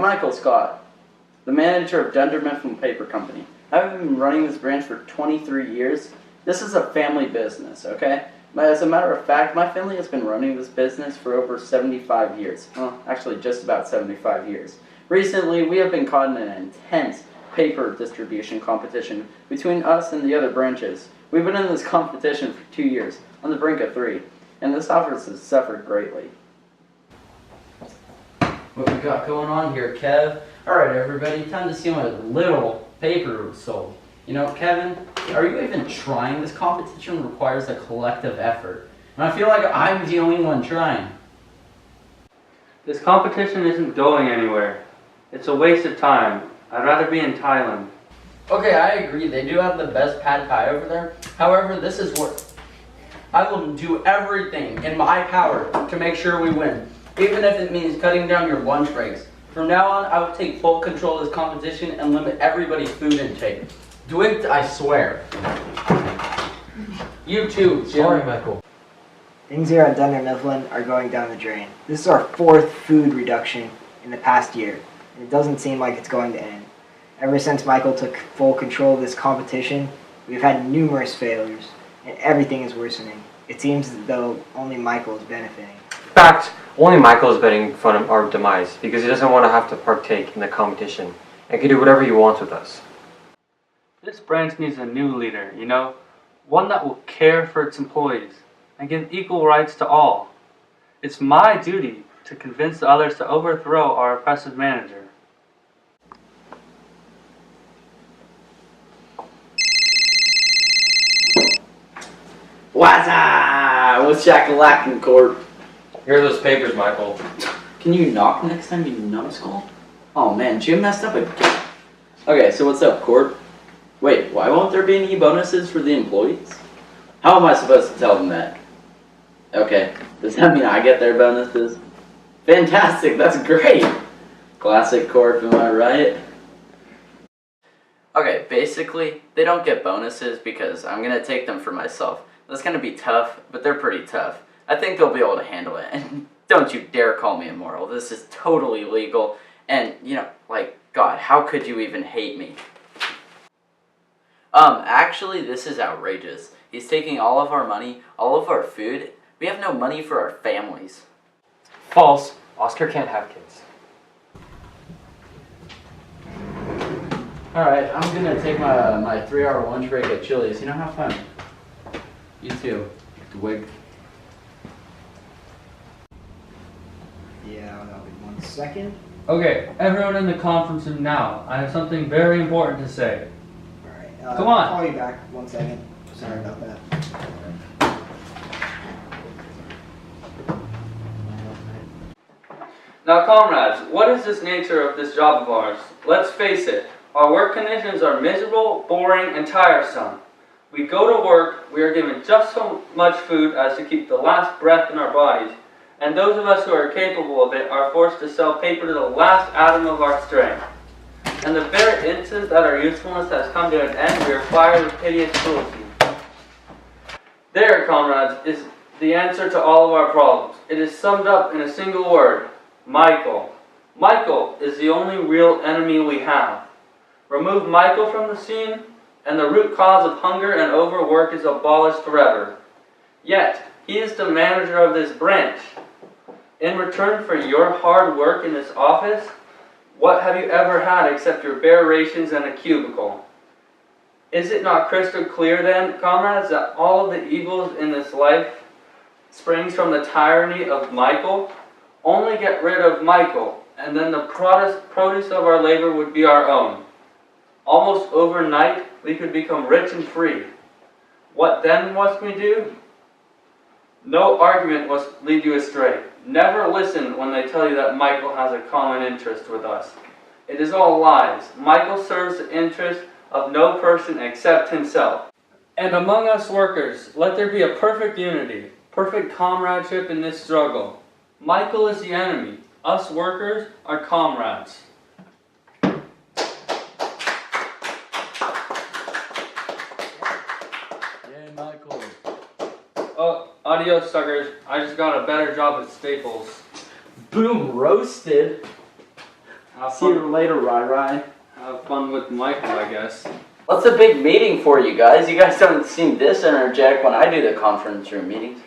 Michael Scott, the manager of Dunder Mifflin Paper Company. I've been running this branch for 23 years. This is a family business, okay? But as a matter of fact, my family has been running this business for over 75 years. Well, actually just about 75 years. Recently, we have been caught in an intense paper distribution competition between us and the other branches. We've been in this competition for 2 years, on the brink of 3, and this office has suffered greatly. What we got going on here, Kev? Alright everybody, time to see what little paper was sold. You know, Kevin, are you even trying? This competition requires a collective effort. And I feel like I'm the only one trying. This competition isn't going anywhere. It's a waste of time. I'd rather be in Thailand. Okay, I agree. They do have the best pad thai over there. However, this is what I will do everything in my power to make sure we win. Even if it means cutting down your lunch breaks. From now on, I will take full control of this competition and limit everybody's food intake. Do it, I swear. You too, Jim. Sorry, Michael. Things here at Dunder Mifflin are going down the drain. This is our 4th food reduction in the past year, and it doesn't seem like it's going to end. Ever since Michael took full control of this competition, we've had numerous failures, and everything is worsening. It seems as though only Michael is benefiting. In fact, only Michael is betting in front of our demise because he doesn't want to have to partake in the competition and can do whatever he wants with us. This branch needs a new leader, you know? One that will care for its employees and give equal rights to all. It's my duty to convince the others to overthrow our oppressive manager. What's shakalacking, Court? Here are those papers, Michael. Can you knock next time, you numbskull? Oh man, Jim messed up again. Okay, so what's up, Court? Wait, why won't there be any bonuses for the employees? How am I supposed to tell them that? Okay, does that mean I get their bonuses? Fantastic, that's great! Classic Corp, am I right? Okay, basically, they don't get bonuses because I'm gonna take them for myself. That's gonna be tough, but they're pretty tough. I think they'll be able to handle it, and don't you dare call me immoral. This is totally legal, and, you know, like, God, how could you even hate me? Actually, this is outrageous. He's taking all of our money, all of our food. We have no money for our families. False. Oscar can't have kids. Alright, I'm gonna take my 3-hour lunch break at Chili's. You know, have fun. You too, Dwig. Yeah, that'll be 1 second. Okay, everyone in the conference room now. I have something very important to say. Alright, Come on. I'll call you back 1 second. Sorry about that. Now, comrades, what is this nature of this job of ours? Let's face it, our work conditions are miserable, boring, and tiresome. We go to work, we are given just so much food as to keep the last breath in our bodies, and those of us who are capable of it are forced to sell paper to the last atom of our strength. And the very instant that our usefulness has come to an end, we are fired with hideous cruelty. There, comrades, is the answer to all of our problems. It is summed up in a single word: Michael. Michael is the only real enemy we have. Remove Michael from the scene, and the root cause of hunger and overwork is abolished forever. Yet, he is the manager of this branch. In return for your hard work in this office, what have you ever had except your bare rations and a cubicle? Is it not crystal clear then, comrades, that all of the evils in this life springs from the tyranny of Michael? Only get rid of Michael, and then the produce of our labor would be our own. Almost overnight, we could become rich and free. What then must we do? No argument must lead you astray. Never listen when they tell you that Michael has a common interest with us. It is all lies. Michael serves the interest of no person except himself. And among us workers, let there be a perfect unity, perfect comradeship in this struggle. Michael is the enemy. Us workers are comrades. Yay, Michael. Oh, adios, suckers. I just got a better job at Staples. Boom, roasted. Have See you fun, later, Rai. have fun with Michael, I guess. What's a big meeting for you guys? You guys don't seem this energetic when I do the conference room meetings.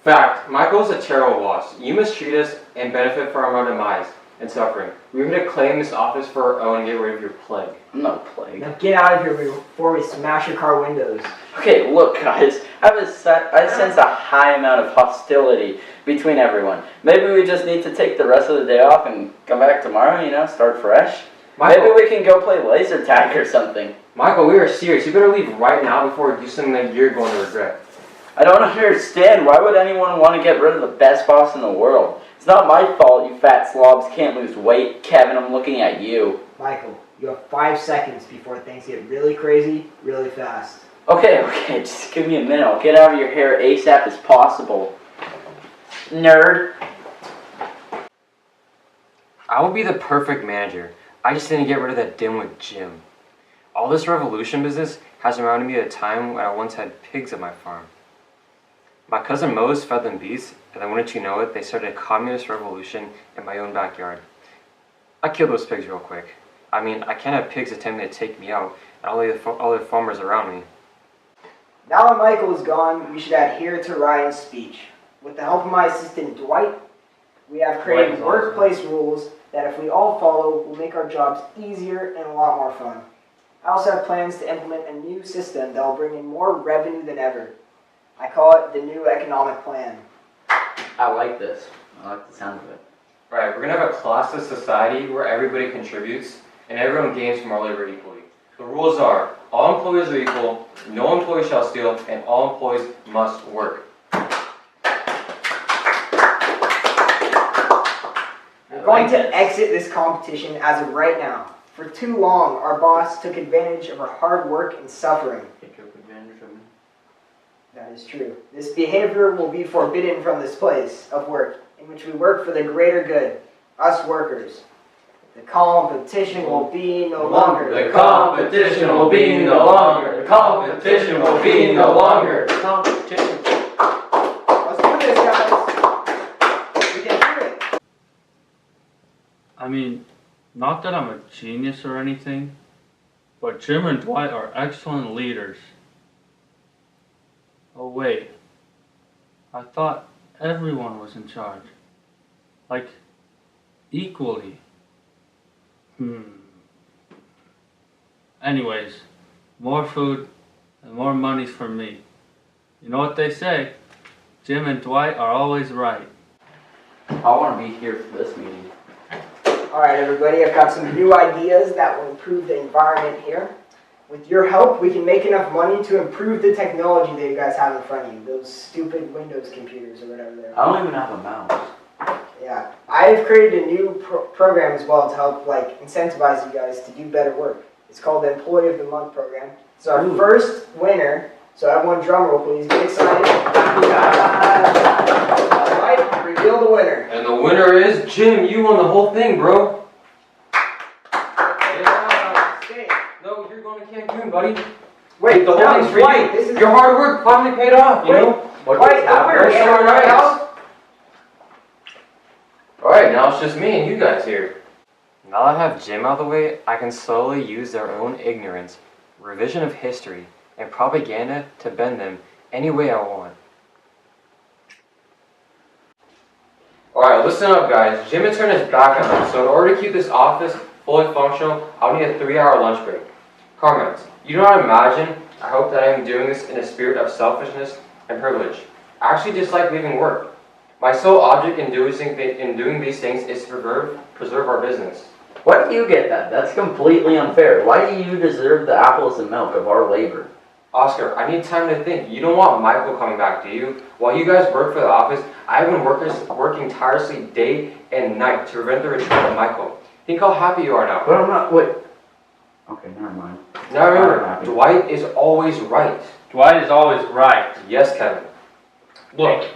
Fact, Michael's a terrible boss. You mistreat us and benefit from our demise and suffering. We're here to claim this office for our own and get rid of your plague. I'm no plague. Now get out of here before we smash your car windows. Okay, look, guys. I sense a high amount of hostility between everyone. Maybe we just need to take the rest of the day off and come back tomorrow, start fresh. Michael, Maybe we can go play laser tag or something. Michael, we are serious. You better leave right now before we do something that you're going to regret. I don't understand. Why would anyone want to get rid of the best boss in the world? It's not my fault you fat slobs can't lose weight. Kevin, I'm looking at you. Michael, you have 5 seconds before things get really crazy, really fast. Okay, just give me a minute. I'll get out of your hair ASAP as possible. Nerd. I would be the perfect manager. I just didn't get rid of that dimwit Jim. All this revolution business has reminded me of a time when I once had pigs at my farm. My cousin Mose fed them bees, and then wouldn't you know it, they started a communist revolution in my own backyard. I killed those pigs real quick. I mean, I can't have pigs attempting to take me out, and all the farmers around me. Now that Michael is gone, we should adhere to Ryan's speech. With the help of my assistant Dwight, we have created workplace rules that if we all follow, will make our jobs easier and a lot more fun. I also have plans to implement a new system that will bring in more revenue than ever. I call it the new economic plan. I like this. I like the sound of it. Right, we're gonna have a classless society where everybody contributes and everyone gains from our labor equally. The rules are, all employees are equal, no employee shall steal, and all employees must work. We're going to exit this competition as of right now. For too long, our boss took advantage of our hard work and suffering. He took advantage of me. That is true. This behavior will be forbidden from this place of work, in which we work for the greater good, us workers. The competition will be no longer. The competition will be no longer. The competition will be no longer. The competition. Let's do this, guys. We can do it. I mean, not that I'm a genius or anything, but Jim and Dwight are excellent leaders. Oh wait, I thought everyone was in charge. Like, equally. Anyways, more food and more money's for me. You know what they say, Jim and Dwight are always right. I want to be here for this meeting. Alright, everybody, I've got some new ideas that will improve the environment here. With your help, we can make enough money to improve the technology that you guys have in front of you. Those stupid Windows computers or whatever they're. I don't even have a mouse. Yeah, I've created a new program as well to help incentivize you guys to do better work. It's called the Employee of the Month program. It's our first winner. So everyone, drum roll, please. Get excited. All right, reveal the winner. And the winner is Jim. You won the whole thing, bro. No, you're going to Cancun, buddy. Wait, the whole no, thing's for Dwight, you. this is Your hard work finally paid off, you know? Dwight, Very the sure, winner. nice. Alright, now it's just me and you guys here. Now that I have Jim out of the way, I can slowly use their own ignorance, revision of history, and propaganda to bend them any way I want. Alright, listen up guys. Jim has turned his back on us, so in order to keep this office fully functional, I'll need a 3-hour lunch break. Comments. You do not imagine, I hope that I am doing this in a spirit of selfishness and privilege. I actually dislike leaving work. My sole object in doing these things is to preserve our business. Why do you get that? That's completely unfair. Why do you deserve the apples and milk of our labor? Oscar, I need time to think. You don't want Michael coming back, do you? While you guys work for the office, I've been working tirelessly day and night to prevent the return of Michael. Think how happy you are now. But I'm not. Wait. Okay, never mind. Now remember, Dwight is always right. Dwight is always right. Yes, Kevin. Look.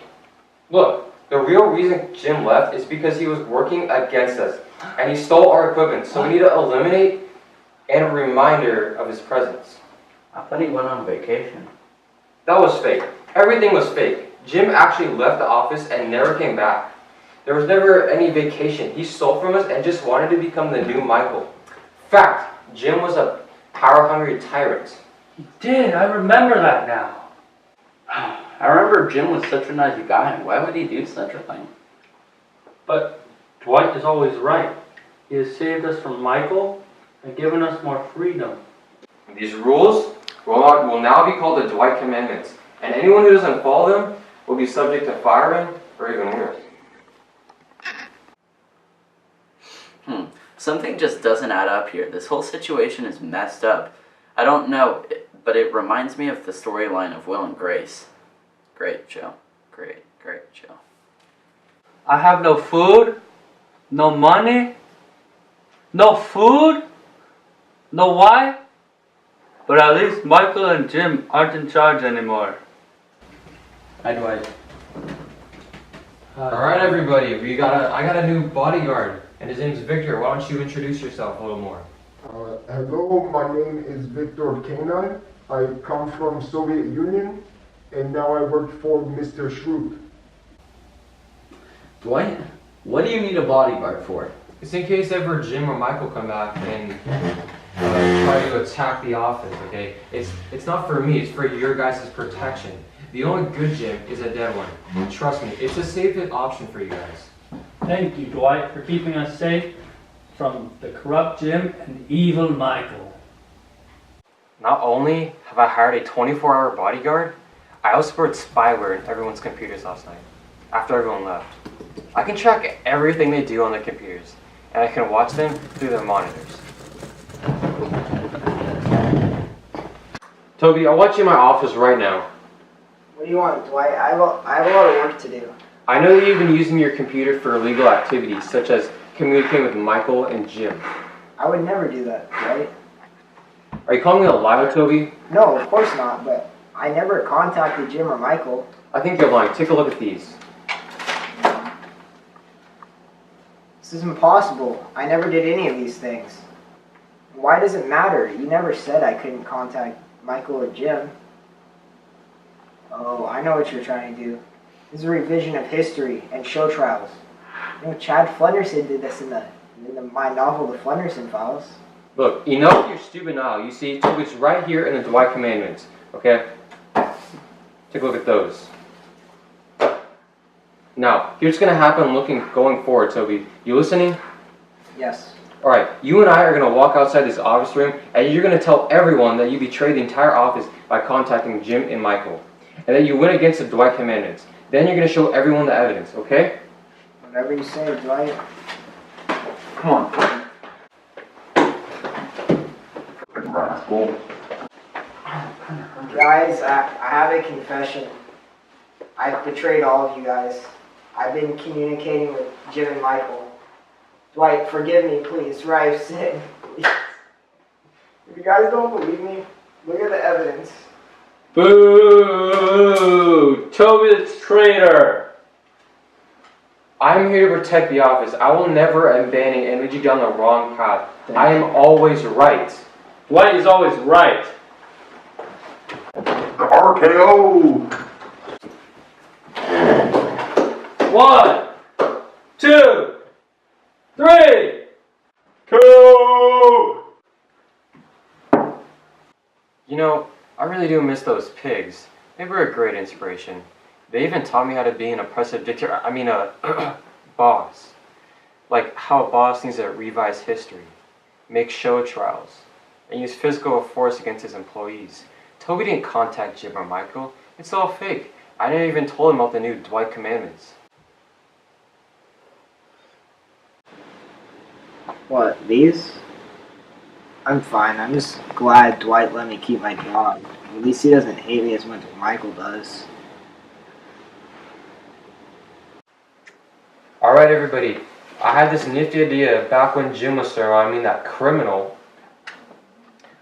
The real reason Jim left is because he was working against us, and he stole our equipment, so we need to eliminate and a reminder of his presence. I thought he went on vacation. That was fake. Everything was fake. Jim actually left the office and never came back. There was never any vacation. He stole from us and just wanted to become the new Michael. Fact, Jim was a power-hungry tyrant. He did, I remember that now. I remember Jim was such a nice guy. Why would he do such a thing? But Dwight is always right. He has saved us from Michael and given us more freedom. These rules will now be called the Dwight Commandments, and anyone who doesn't follow them will be subject to firing or even worse. Something just doesn't add up here. This whole situation is messed up. I don't know, but it reminds me of the storyline of Will and Grace. Great show. Great show. I have no food, no money, no food, no wife, but at least Michael and Jim aren't in charge anymore. Hi, Dwight. All right, everybody, I got a new bodyguard, and his name's Victor. Why don't you introduce yourself a little more? Hello, my name is Victor Kanan. I come from Soviet Union, and now I work for Mr. Shroot. Dwight, what do you need a bodyguard for? It's in case ever Jim or Michael come back and try to attack the office, okay? It's not for me, it's for your guys' protection. The only good Jim is a dead one. Trust me, it's the safest option for you guys. Thank you, Dwight, for keeping us safe from the corrupt Jim and evil Michael. Not only have I hired a 24-hour bodyguard, I also put spyware in everyone's computers last night, after everyone left. I can track everything they do on their computers, and I can watch them through their monitors. Toby, I'll watch you in my office right now. What do you want, Dwight? I have a lot of work to do. I know that you've been using your computer for illegal activities, such as communicating with Michael and Jim. I would never do that, right? Are you calling me a liar, Toby? No, of course not, but I never contacted Jim or Michael. I think you're lying. Take a look at these. This is impossible. I never did any of these things. Why does it matter? You never said I couldn't contact Michael or Jim. Oh, I know what you're trying to do. This is a revision of history and show trials. You know, Chad Flenderson did this in my novel, The Flenderson Files. Look, you know you're stupid now. You see, Toby's right here in the Dwight Commandments, okay? Take a look at those. Now, here's what's going to happen going forward, Toby. You listening? Yes. Alright, you and I are going to walk outside this office room, and you're going to tell everyone that you betrayed the entire office by contacting Jim and Michael, and that you went against the Dwight Commandments. Then you're going to show everyone the evidence, okay? Whatever you say, Dwight. Come on. Guys, I have a confession. I've betrayed all of you guys. I've been communicating with Jim and Michael. Dwight, forgive me, please, for I've sinned. Please. If you guys don't believe me, look at the evidence. Boo! Toby the traitor! I'm here to protect the office. I will never abandon and lead you down the wrong path. I am always right. Dwight is always right. RKO! 1, 2, 3. KO! You know, I really do miss those pigs. They were a great inspiration. They even taught me how to be an oppressive dictator. a boss. Like how a boss needs to revise history, make show trials, and use physical force against his employees. Toby didn't contact Jim or Michael. It's all fake. I didn't even told him about the new Dwight Commandments. What, these? I'm fine. I'm just glad Dwight let me keep my job. At least he doesn't hate me as much as Michael does. Alright everybody, I had this nifty idea back when Jim was surrounding that criminal.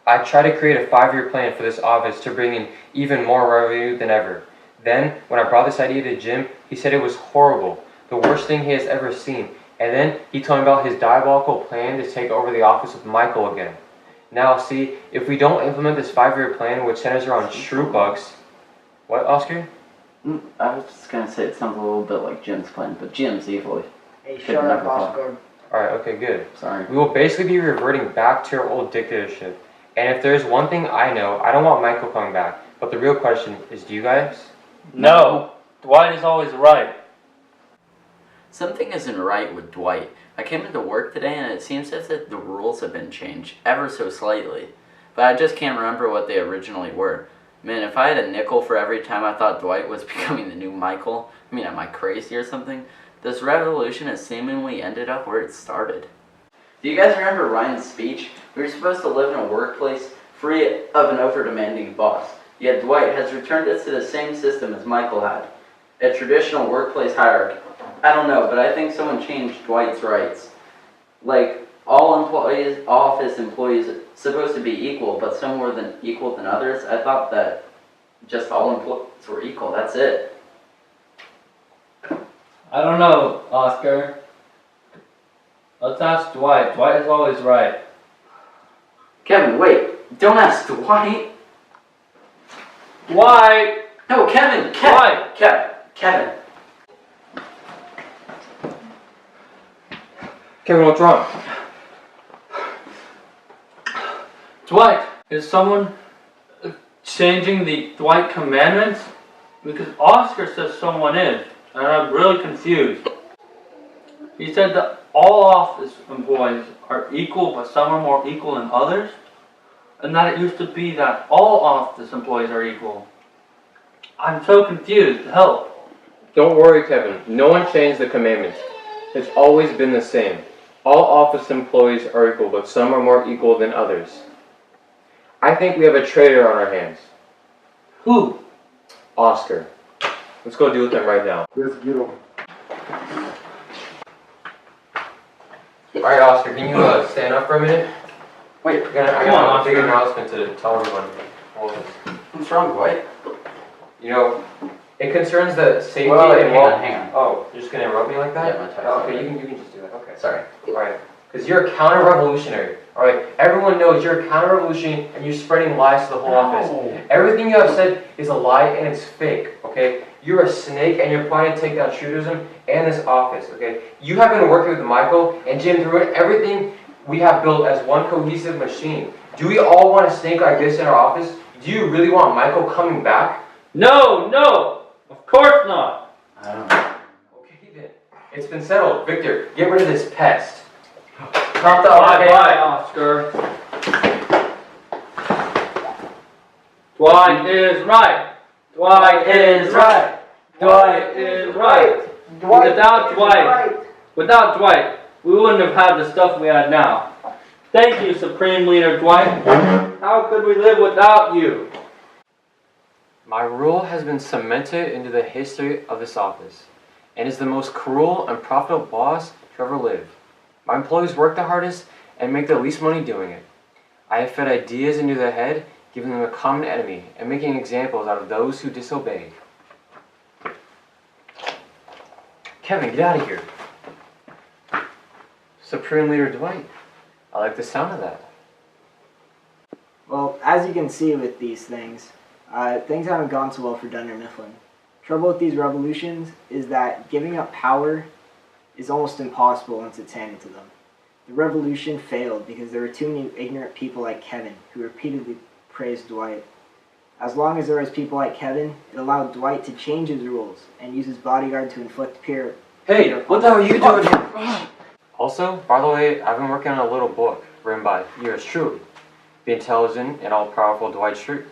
I tried to create a 5-year plan for this office to bring in even more revenue than ever. Then, when I brought this idea to Jim, he said it was horrible, the worst thing he has ever seen. And then he told me about his diabolical plan to take over the office with Michael again. Now, see, if we don't implement this 5-year plan, which centers around shrew bucks... What, Oscar? I was just gonna say it sounds a little bit like Jim's plan, but Jim's evil. Hey, Could shut up, never thought. Oscar. Alright, okay, good. Sorry. We will basically be reverting back to our old dictatorship. And if there's one thing I know, I don't want Michael coming back. But the real question is, do you guys? No, Dwight is always right. Something isn't right with Dwight. I came into work today and it seems as if the rules have been changed, ever so slightly. But I just can't remember what they originally were. Man, if I had a nickel for every time I thought Dwight was becoming the new Michael, I mean, am I crazy or something? This revolution has seemingly ended up where it started. Do you guys remember Ryan's speech? We were supposed to live in a workplace free of an over-demanding boss. Yet Dwight has returned us to the same system as Michael had. A traditional workplace hierarchy. I don't know, but I think someone changed Dwight's rights. Like, all office employees are supposed to be equal, but some more than equal than others. I thought that just all employees were equal, that's it. I don't know, Oscar. Let's ask Dwight. Dwight is always right. Kevin, wait, don't ask Dwight. Dwight! No, Kevin, Dwight! Kevin. Kevin, what's wrong? Dwight, is someone changing the Dwight commandments? Because Oscar says someone is, and I'm really confused. He said that all office employees are equal, but some are more equal than others, and that it used to be that all office employees are equal. I'm so confused. Help. Don't worry, Kevin. No one changed the commandments. It's always been the same. All office employees are equal, but some are more equal than others. I think we have a traitor on our hands. Who? Oscar. Let's go deal with him right now. Let's get him. Alright, Oscar, can you stand up for a minute? Wait, I Come on, got a big Oscar. announcement to tell everyone. Hold this. what's wrong, Dwight? You know, it concerns the safety Wait, and hang on. Oh, you're just gonna interrupt me like that? Yeah, my tie's Oh, okay, okay. you can just do that. Okay. Sorry. Alright. Because you're a counter-revolutionary. Alright? Everyone knows you're a counter-revolutionary and you're spreading lies to the whole office. Everything you have said is a lie and it's fake, okay? You're a snake and you're planning to take down Trudeauism and this office, okay? You have been working with Michael and Jim through it. Everything we have built as one cohesive machine. Do we all want a snake like this in our office? Do you really want Michael coming back? No, of course not. I don't know. Okay then. It's been settled. Victor, get rid of this pest. Not the Bye, Oscar. Dwight is right. Dwight is right. Dwight is right. Without Dwight, we wouldn't have had the stuff we had now. Thank you, Supreme Leader Dwight. How could we live without you? My rule has been cemented into the history of this office and is the most cruel and profitable boss to ever live. My employees work the hardest and make the least money doing it. I have fed ideas into their head, giving them a common enemy, and making examples out of those who disobey. Kevin, get out of here. Supreme Leader Dwight. I like the sound of that. Well, as you can see with these things, things haven't gone so well for Dunder Mifflin. Trouble with these revolutions is that giving up power is almost impossible once it's handed to them. The revolution failed because there were too many ignorant people like Kevin who repeatedly praised Dwight. As long as there was people like Kevin, it allowed Dwight to change his rules and use his bodyguard to inflict fear. Hey, what the hell are you doing here? Also, by the way, I've been working on a little book written by yours truly, The Intelligent and All-Powerful Dwight Schrute.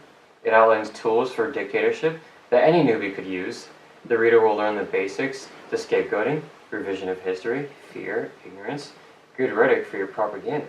It outlines tools for dictatorship that any newbie could use. The reader will learn the basics, the scapegoating, revision of history, fear, ignorance, good rhetoric for your propaganda.